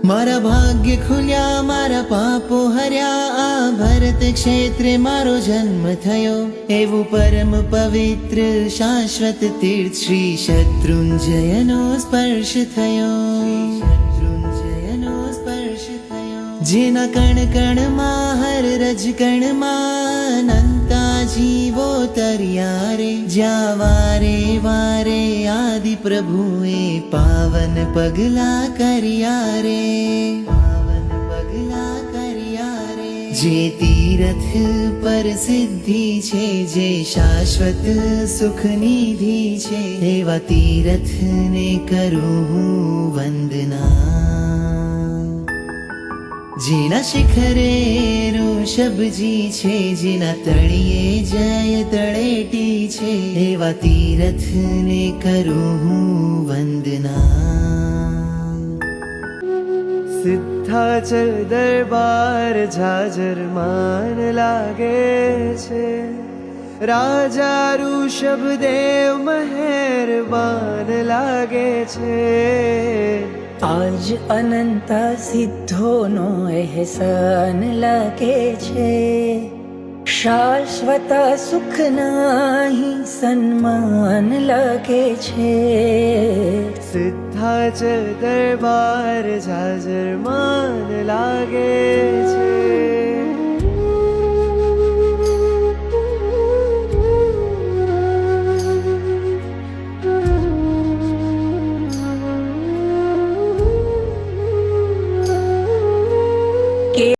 મારા ભાગ્ય ખુલ્યા, મારા પાપો હર્યા, આ ભરત ક્ષેત્રે મારો જન્મ થયો. એવું પરમ પવિત્ર શાશ્વત તીર્થ શ્રી શત્રુંજયનો સ્પર્શ થયો. શત્રુંજયનો સ્પર્શ થયો. જેના કણ કણમાં હર રજ કણમાં અનંતા જીવો તર્યા રે. જ્યાં વારે વારે આદિ પ્રભુએ પાવન પગલા કર્યા રે. પાવન પગલા કર્યા રે. જે તીરથ પર સિદ્ધિ છે, જે શાશ્વત સુખ નિધિ છે, એવા તીરથને કરું હું વંદના. જેના શિખરે ઋષભજી છે, જેના તળિયે જય તળેટી છે, એવા તીરથને કરું હું વંદના. સિદ્ધાચલ દરબાર જાજરમાન લાગે છે. રાજા ઋષભદેવ મહેરબાન લાગે છે. આજ અનંત સિદ્ધોનો અહેસાન લાગે છે. શાશ્વત સુખનાહી સન્માન લાગે છે. સિદ્ધાચલ દરબાર જાજરમાન લાગે છે.